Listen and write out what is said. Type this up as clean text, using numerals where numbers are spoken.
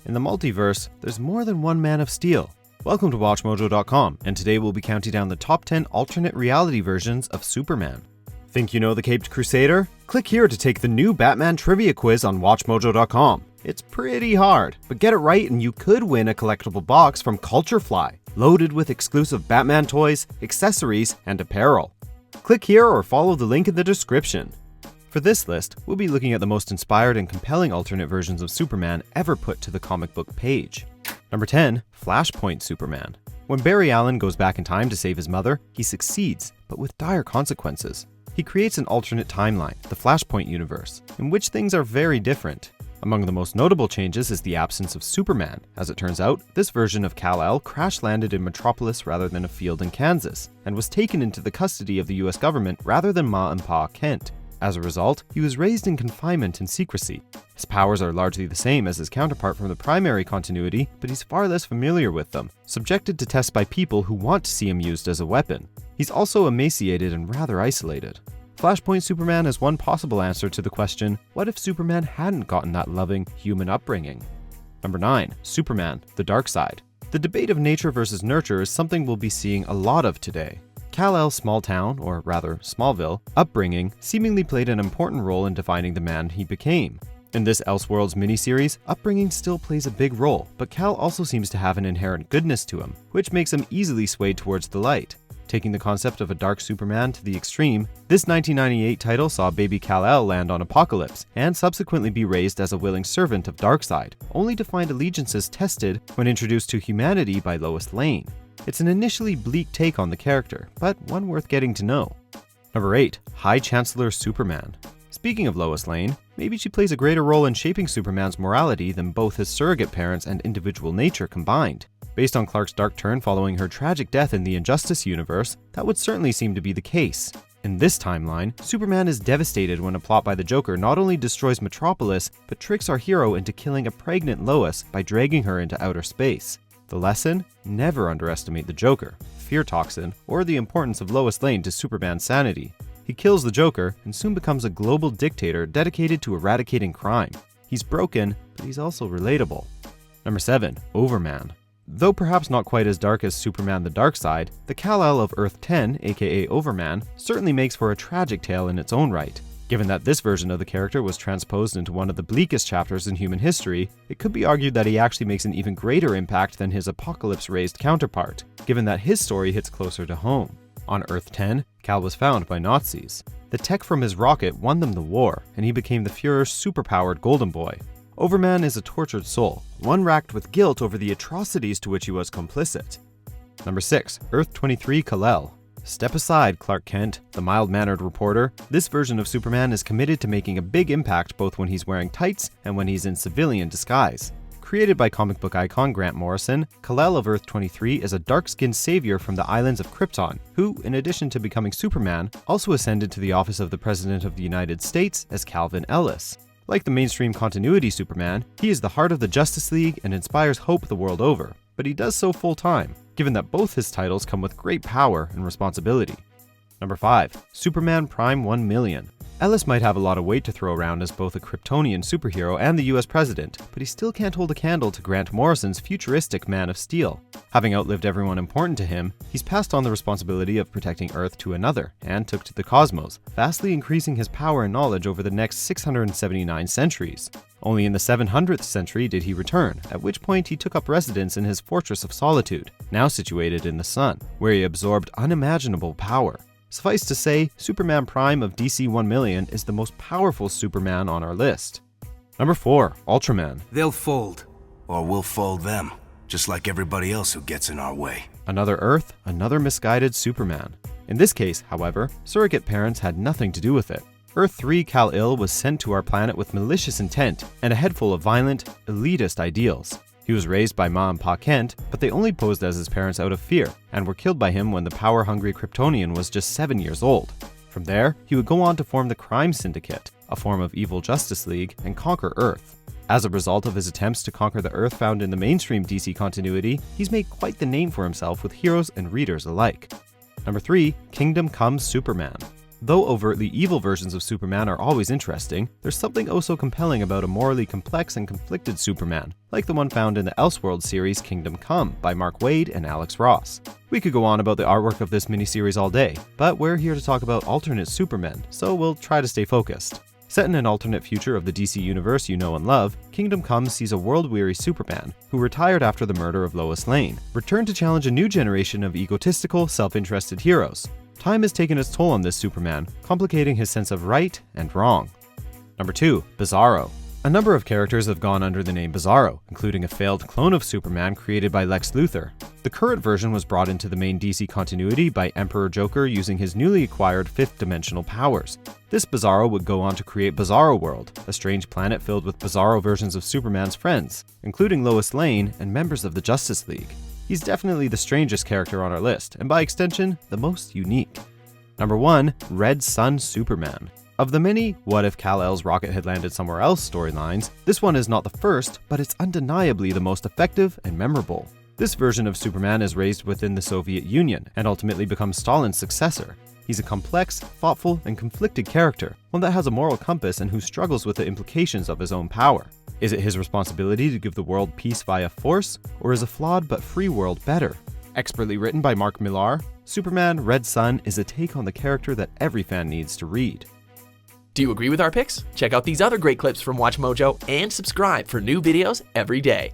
In the multiverse, there's more than one Man of Steel. Welcome to WatchMojo.com, and today we'll be counting down the top 10 alternate reality versions of Superman. Think you know the Caped Crusader? Click here to take the new Batman trivia quiz on WatchMojo.com. It's pretty hard, but get it right and you could win a collectible box from Culturefly, loaded with exclusive Batman toys, accessories, and apparel. Click here or follow the link in the description. For this list, we'll be looking at the most inspired and compelling alternate versions of Superman ever put to the comic book page. Number 10, Flashpoint Superman. When Barry Allen goes back in time to save his mother, he succeeds, but with dire consequences. He creates an alternate timeline, the Flashpoint universe, in which things are very different. Among the most notable changes is the absence of Superman. As it turns out, this version of Kal-El crash-landed in Metropolis rather than a field in Kansas, and was taken into the custody of the US government rather than Ma and Pa Kent. As a result, he was raised in confinement and secrecy. His powers are largely the same as his counterpart from the primary continuity, but he's far less familiar with them, subjected to tests by people who want to see him used as a weapon. He's also emaciated and rather isolated. Flashpoint Superman is one possible answer to the question, what if Superman hadn't gotten that loving, human upbringing? Number 9, Superman, the Dark Side. The debate of nature versus nurture is something we'll be seeing a lot of today. Kal-El's small town, or rather Smallville, upbringing seemingly played an important role in defining the man he became. In this Elseworlds miniseries, upbringing still plays a big role, but Kal also seems to have an inherent goodness to him, which makes him easily swayed towards the light. Taking the concept of a dark Superman to the extreme, this 1998 title saw baby Kal-El land on Apokolips, and subsequently be raised as a willing servant of Darkseid, only to find allegiances tested when introduced to humanity by Lois Lane. It's an initially bleak take on the character, but one worth getting to know. Number 8, High Chancellor Superman. Speaking of Lois Lane, maybe she plays a greater role in shaping Superman's morality than both his surrogate parents and individual nature combined. Based on Clark's dark turn following her tragic death in the Injustice universe, that would certainly seem to be the case. In this timeline, Superman is devastated when a plot by the Joker not only destroys Metropolis, but tricks our hero into killing a pregnant Lois by dragging her into outer space. The lesson? Never underestimate the Joker, fear toxin, or the importance of Lois Lane to Superman's sanity. He kills the Joker and soon becomes a global dictator dedicated to eradicating crime. He's broken, but he's also relatable. Number 7, Overman. Though perhaps not quite as dark as Superman the Dark Side, the Kal-El of Earth 10, aka Overman, certainly makes for a tragic tale in its own right. Given that this version of the character was transposed into one of the bleakest chapters in human history, it could be argued that he actually makes an even greater impact than his Apokolips-raised counterpart, given that his story hits closer to home. On Earth 10, Kal was found by Nazis. The tech from his rocket won them the war, and he became the Fuhrer's superpowered Golden Boy. Overman is a tortured soul, one racked with guilt over the atrocities to which he was complicit. Number 6, Earth 23 Kal-El. Step aside, Clark Kent, the mild-mannered reporter. This version of Superman is committed to making a big impact both when he's wearing tights and when he's in civilian disguise. Created by comic book icon Grant Morrison, Kal-El of Earth 23 is a dark-skinned savior from the islands of Krypton, who, in addition to becoming Superman, also ascended to the office of the President of the United States as Calvin Ellis. Like the mainstream continuity Superman, he is the heart of the Justice League and inspires hope the world over, but he does so full-time, given that both his titles come with great power and responsibility. Number 5, Superman Prime 1 Million. Ellis might have a lot of weight to throw around as both a Kryptonian superhero and the US president, but he still can't hold a candle to Grant Morrison's futuristic Man of Steel. Having outlived everyone important to him, he's passed on the responsibility of protecting Earth to another, and took to the cosmos, vastly increasing his power and knowledge over the next 679 centuries. Only in the 700th century did he return, at which point he took up residence in his Fortress of Solitude, now situated in the sun, where he absorbed unimaginable power. Suffice to say, Superman Prime of DC 1 Million is the most powerful Superman on our list. Number 4, Ultraman. They'll fold. Or we'll fold them, just like everybody else who gets in our way. Another Earth, another misguided Superman. In this case, however, surrogate parents had nothing to do with it. Earth 3 Kal-El was sent to our planet with malicious intent and a head full of violent, elitist ideals. He was raised by Ma and Pa Kent, but they only posed as his parents out of fear, and were killed by him when the power-hungry Kryptonian was just 7 years old. From there, he would go on to form the Crime Syndicate, a form of evil Justice League, and conquer Earth. As a result of his attempts to conquer the Earth found in the mainstream DC continuity, he's made quite the name for himself with heroes and readers alike. Number 3, Kingdom Come Superman. Though overtly evil versions of Superman are always interesting, there's something oh so compelling about a morally complex and conflicted Superman, like the one found in the Elseworlds series Kingdom Come by Mark Waid and Alex Ross. We could go on about the artwork of this miniseries all day, but we're here to talk about alternate Supermen, so we'll try to stay focused. Set in an alternate future of the DC universe you know and love, Kingdom Come sees a world-weary Superman, who retired after the murder of Lois Lane, return to challenge a new generation of egotistical, self-interested heroes. Time has taken its toll on this Superman, complicating his sense of right and wrong. Number 2. Bizarro. A number of characters have gone under the name Bizarro, including a failed clone of Superman created by Lex Luthor. The current version was brought into the main DC continuity by Emperor Joker using his newly acquired fifth-dimensional powers. This Bizarro would go on to create Bizarro World, a strange planet filled with bizarro versions of Superman's friends, including Lois Lane and members of the Justice League. He's definitely the strangest character on our list, and by extension, the most unique. Number 1. Red Sun Superman. Of the many What If Kal-El's rocket had landed somewhere else storylines, this one is not the first, but it's undeniably the most effective and memorable. This version of Superman is raised within the Soviet Union, and ultimately becomes Stalin's successor. He's a complex, thoughtful, and conflicted character, one that has a moral compass and who struggles with the implications of his own power. Is it his responsibility to give the world peace via force, or is a flawed but free world better? Expertly written by Mark Millar, Superman Red Sun is a take on the character that every fan needs to read. Do you agree with our picks? Check out these other great clips from WatchMojo and subscribe for new videos every day.